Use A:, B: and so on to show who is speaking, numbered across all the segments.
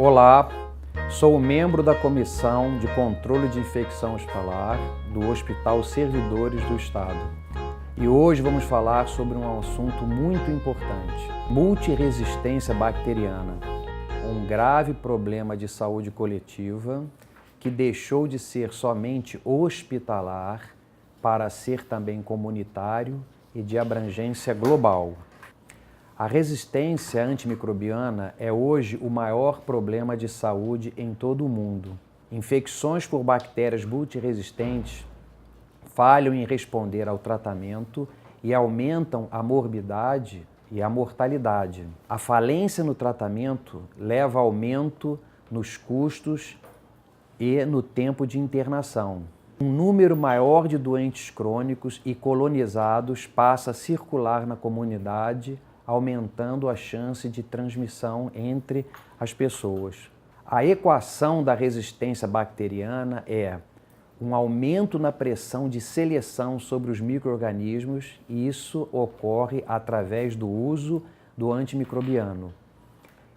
A: Olá, sou membro da Comissão de Controle de Infecção Hospitalar do Hospital Servidores do Estado. E hoje vamos falar sobre um assunto muito importante: multiresistência bacteriana, um grave problema de saúde coletiva que deixou de ser somente hospitalar para ser também comunitário e de abrangência global. A resistência antimicrobiana é hoje o maior problema de saúde em todo o mundo. Infecções por bactérias multiresistentes falham em responder ao tratamento e aumentam a morbidade e a mortalidade. A falência no tratamento leva a aumento nos custos e no tempo de internação. Um número maior de doentes crônicos e colonizados passa a circular na comunidade, aumentando a chance de transmissão entre as pessoas. A equação da resistência bacteriana é um aumento na pressão de seleção sobre os micro-organismos, e isso ocorre através do uso do antimicrobiano.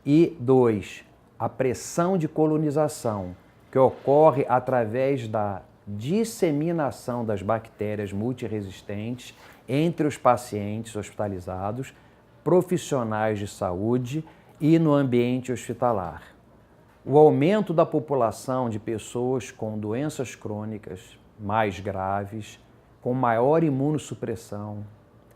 A: E 2, a pressão de colonização, que ocorre através da disseminação das bactérias multiresistentes entre os pacientes hospitalizados, profissionais de saúde e no ambiente hospitalar. O aumento da população de pessoas com doenças crônicas mais graves, com maior imunossupressão,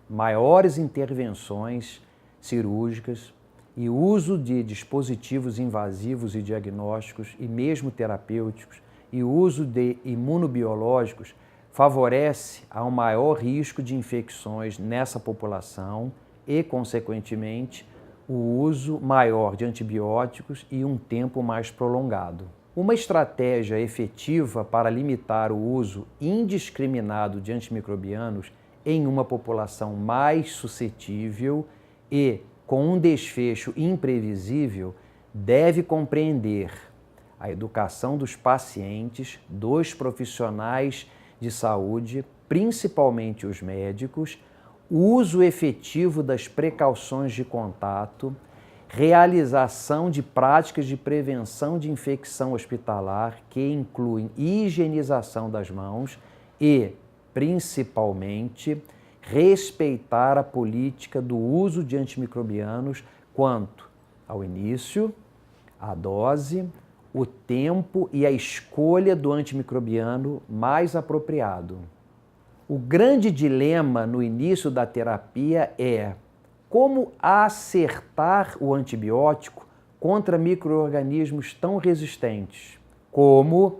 A: maiores intervenções cirúrgicas e uso de dispositivos invasivos e diagnósticos e mesmo terapêuticos e uso de imunobiológicos favorece a um maior risco de infecções nessa população e, consequentemente, o uso maior de antibióticos e um tempo mais prolongado. Uma estratégia efetiva para limitar o uso indiscriminado de antimicrobianos em uma população mais suscetível e com um desfecho imprevisível deve compreender a educação dos pacientes, dos profissionais de saúde, principalmente os médicos, o uso efetivo das precauções de contato, realização de práticas de prevenção de infecção hospitalar que incluem higienização das mãos e, principalmente, respeitar a política do uso de antimicrobianos quanto ao início, à dose, o tempo e a escolha do antimicrobiano mais apropriado. O grande dilema no início da terapia é como acertar o antibiótico contra micro-organismos tão resistentes, como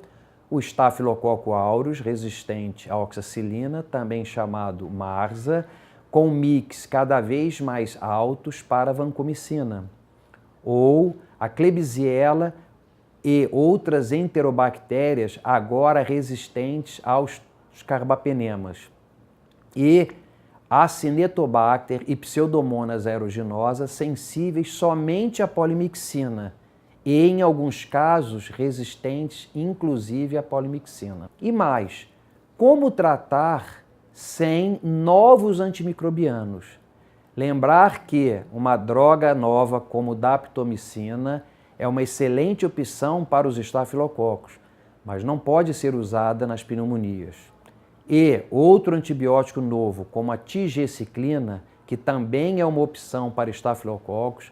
A: o Staphylococcus aureus, resistente à oxacilina, também chamado MARSA, com mix cada vez mais altos para a vancomicina, ou a Klebsiella e outras enterobactérias agora resistentes aos carbapenemas, e Acinetobacter e Pseudomonas aeruginosa sensíveis somente à polimixina e, em alguns casos, resistentes inclusive à polimixina. E mais, como tratar sem novos antimicrobianos? Lembrar que uma droga nova como daptomicina é uma excelente opção para os estafilococos, mas não pode ser usada nas pneumonias. E outro antibiótico novo, como a tigeciclina, que também é uma opção para estafilococos,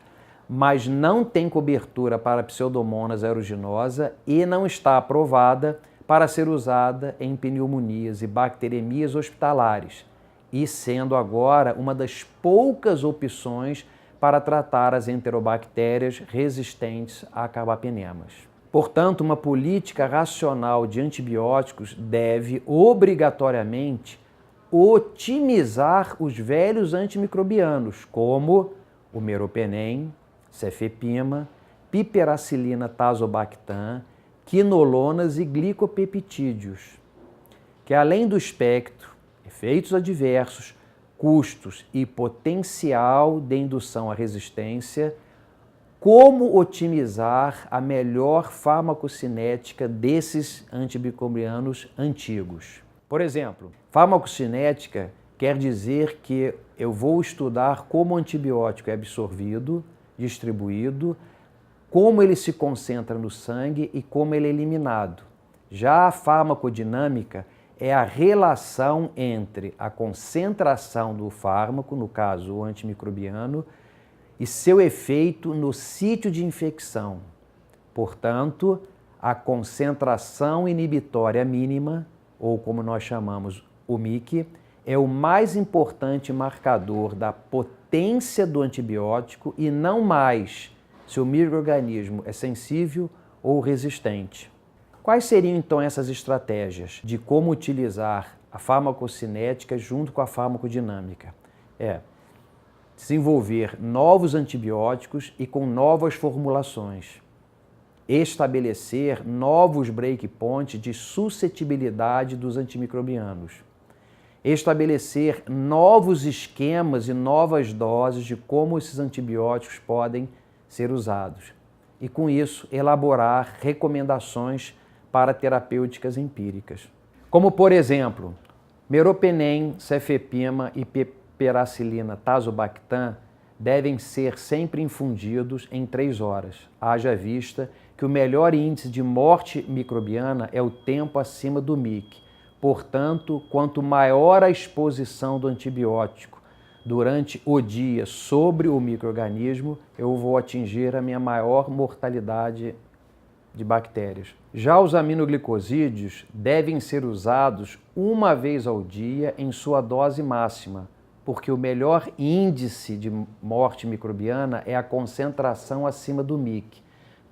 A: mas não tem cobertura para Pseudomonas aeruginosa e não está aprovada para ser usada em pneumonias e bacteremias hospitalares, e sendo agora uma das poucas opções para tratar as enterobactérias resistentes a carbapenemas. Portanto, uma política racional de antibióticos deve obrigatoriamente otimizar os velhos antimicrobianos, como o meropenem, cefepima, piperacilina tazobactam, quinolonas e glicopeptídeos, que além do espectro, efeitos adversos, custos e potencial de indução à resistência, como otimizar a melhor farmacocinética desses antimicrobianos antigos. Por exemplo, farmacocinética quer dizer que eu vou estudar como o antibiótico é absorvido, distribuído, como ele se concentra no sangue e como ele é eliminado. Já a farmacodinâmica é a relação entre a concentração do fármaco, no caso o antimicrobiano, e seu efeito no sítio de infecção. Portanto, a concentração inibitória mínima, ou como nós chamamos o MIC, é o mais importante marcador da potência do antibiótico e não mais se o micro-organismo é sensível ou resistente. Quais seriam então essas estratégias de como utilizar a farmacocinética junto com a farmacodinâmica? Desenvolver novos antibióticos e com novas formulações. Estabelecer novos breakpoints de suscetibilidade dos antimicrobianos. Estabelecer novos esquemas e novas doses de como esses antibióticos podem ser usados. E com isso, elaborar recomendações para terapêuticas empíricas. Como, por exemplo, meropenem, cefepima e piperacilina tazobactam devem ser sempre infundidos em 3 horas, haja vista que o melhor índice de morte microbiana é o tempo acima do MIC. Portanto, quanto maior a exposição do antibiótico durante o dia sobre o micro-organismo, eu vou atingir a minha maior mortalidade de bactérias. Já os aminoglicosídeos devem ser usados uma vez ao dia em sua dose máxima, porque o melhor índice de morte microbiana é a concentração acima do MIC.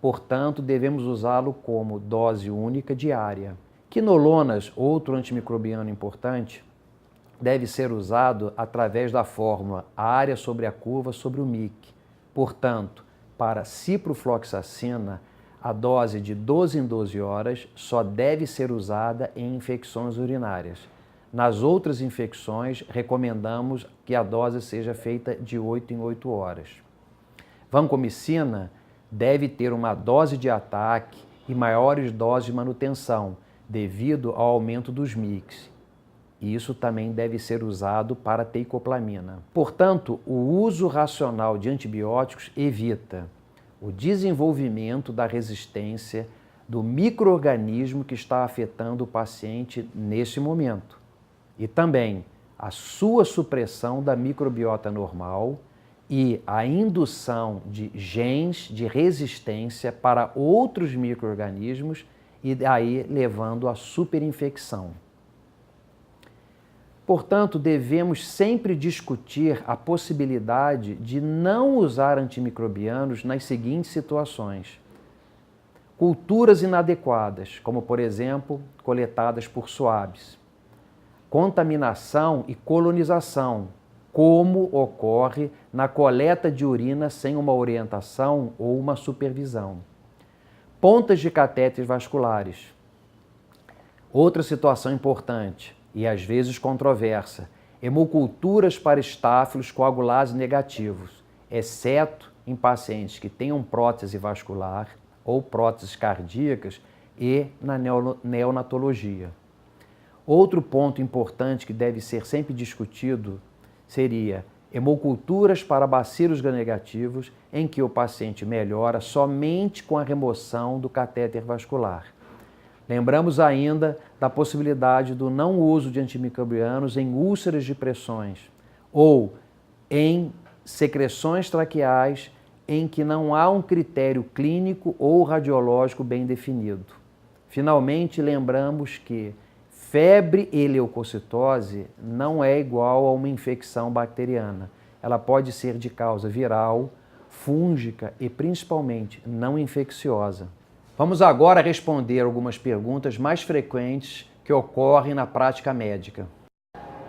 A: Portanto, devemos usá-lo como dose única diária. Quinolonas, outro antimicrobiano importante, deve ser usado através da fórmula área sobre a curva sobre o MIC. Portanto, para ciprofloxacina, a dose de 12 em 12 horas só deve ser usada em infecções urinárias. Nas outras infecções, recomendamos que a dose seja feita de 8 em 8 horas. Vancomicina deve ter uma dose de ataque e maiores doses de manutenção, devido ao aumento dos MICs. Isso também deve ser usado para teicoplamina. Portanto, o uso racional de antibióticos evita o desenvolvimento da resistência do micro-organismo que está afetando o paciente nesse momento. E também a sua supressão da microbiota normal e a indução de genes de resistência para outros micro-organismos e daí levando à superinfecção. Portanto, devemos sempre discutir a possibilidade de não usar antimicrobianos nas seguintes situações. Culturas inadequadas, como por exemplo, coletadas por swabs. Contaminação e colonização, como ocorre na coleta de urina sem uma orientação ou uma supervisão. Pontas de catéteres vasculares. Outra situação importante, e às vezes controversa, hemoculturas para estáfilos coagulase negativos, exceto em pacientes que tenham prótese vascular ou próteses cardíacas e na neonatologia. Outro ponto importante que deve ser sempre discutido seria hemoculturas para bacilos gram-negativos, em que o paciente melhora somente com a remoção do catéter vascular. Lembramos ainda da possibilidade do não uso de antimicrobianos em úlceras de pressões ou em secreções traqueais em que não há um critério clínico ou radiológico bem definido. Finalmente, lembramos que febre e leucocitose não é igual a uma infecção bacteriana. Ela pode ser de causa viral, fúngica e principalmente não infecciosa. Vamos agora responder algumas perguntas mais frequentes que ocorrem na prática médica.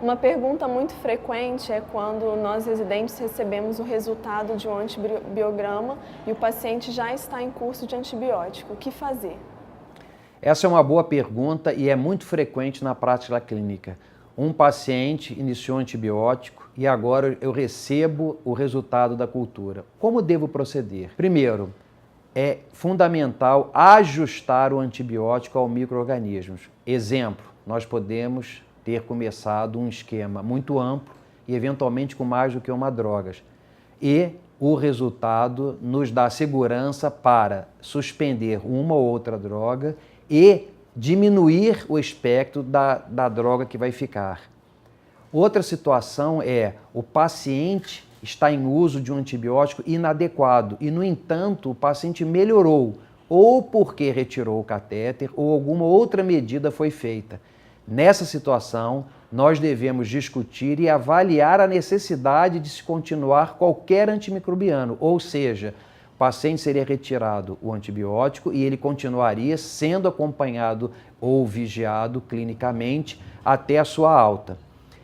B: Uma pergunta muito frequente é quando nós residentes recebemos o resultado de um antibiograma e o paciente já está em curso de antibiótico. O que fazer?
A: Essa é uma boa pergunta e é muito frequente na prática clínica. Um paciente iniciou antibiótico e agora eu recebo o resultado da cultura. Como devo proceder? Primeiro, é fundamental ajustar o antibiótico ao micro-organismos. Exemplo, nós podemos ter começado um esquema muito amplo e eventualmente com mais do que uma droga. E o resultado nos dá segurança para suspender uma ou outra droga e diminuir o espectro da droga que vai ficar. Outra situação é o paciente está em uso de um antibiótico inadequado e, no entanto, o paciente melhorou, ou porque retirou o catéter ou alguma outra medida foi feita. Nessa situação, nós devemos discutir e avaliar a necessidade de se continuar qualquer antimicrobiano, ou seja, o paciente seria retirado o antibiótico e ele continuaria sendo acompanhado ou vigiado clinicamente até a sua alta.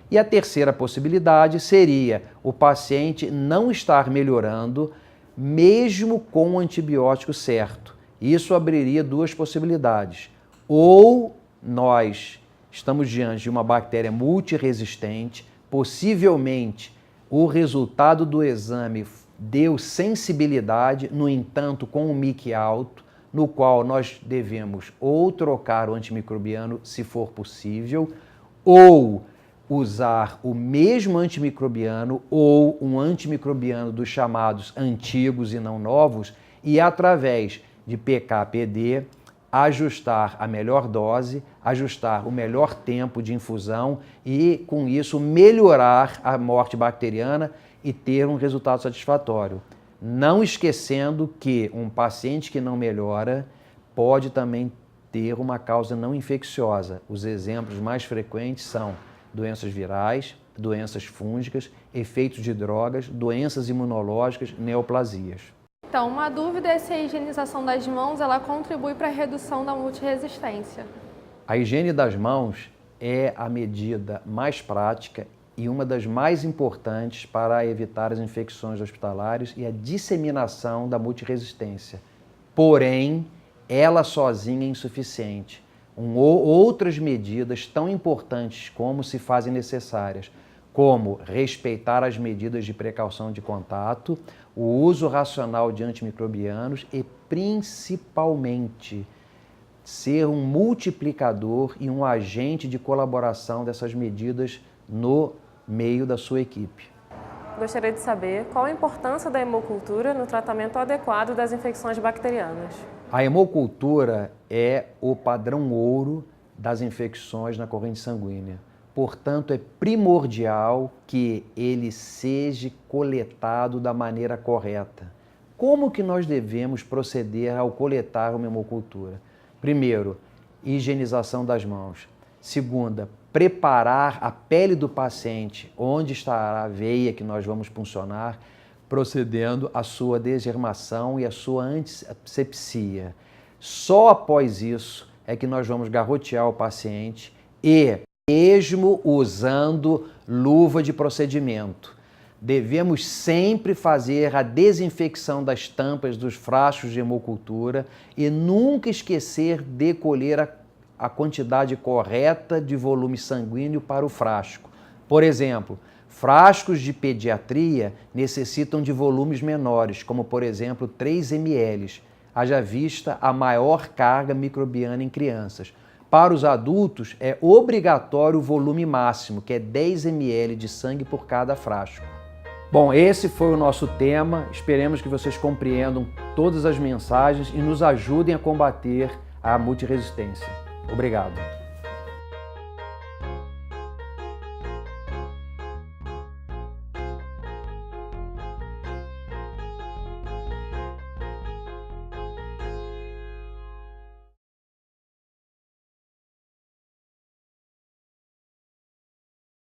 A: E a terceira possibilidade seria o paciente não estar melhorando mesmo com o antibiótico certo. Isso abriria duas possibilidades. Ou nós estamos diante de uma bactéria multiresistente, possivelmente o resultado do exame deu sensibilidade, no entanto, com um MIC alto, no qual nós devemos ou trocar o antimicrobiano, se for possível, ou usar o mesmo antimicrobiano ou um antimicrobiano dos chamados antigos e não novos e, através de PK/PD, ajustar a melhor dose, ajustar o melhor tempo de infusão e, com isso, melhorar a morte bacteriana e ter um resultado satisfatório. Não esquecendo que um paciente que não melhora pode também ter uma causa não infecciosa. Os exemplos mais frequentes são doenças virais, doenças fúngicas, efeitos de drogas, doenças imunológicas, neoplasias.
C: Então, uma dúvida é se a higienização das mãos ela contribui para a redução da multiresistência.
A: A higiene das mãos é a medida mais prática e uma das mais importantes para evitar as infecções hospitalares e a disseminação da multiresistência. Porém, ela sozinha é insuficiente. Outras medidas tão importantes como se fazem necessárias, como respeitar as medidas de precaução de contato, o uso racional de antimicrobianos e, principalmente, ser um multiplicador e um agente de colaboração dessas medidas no meio da sua equipe.
D: Gostaria de saber qual a importância da hemocultura no tratamento adequado das infecções bacterianas.
A: A hemocultura é o padrão ouro das infecções na corrente sanguínea. Portanto, é primordial que ele seja coletado da maneira correta. Como que nós devemos proceder ao coletar uma hemocultura? Primeiro, higienização das mãos. Segunda, preparar a pele do paciente, onde estará a veia que nós vamos puncionar, procedendo à sua desgermação e à sua antisepsia. Só após isso é que nós vamos garrotear o paciente e, mesmo usando luva de procedimento, devemos sempre fazer a desinfecção das tampas dos frascos de hemocultura e nunca esquecer de colher a quantidade correta de volume sanguíneo para o frasco. Por exemplo, frascos de pediatria necessitam de volumes menores, como por exemplo 3 ml, haja vista a maior carga microbiana em crianças. Para os adultos é obrigatório o volume máximo, que é 10 ml de sangue por cada frasco. Bom, esse foi o nosso tema. Esperemos que vocês compreendam todas as mensagens e nos ajudem a combater a multiresistência. Obrigado.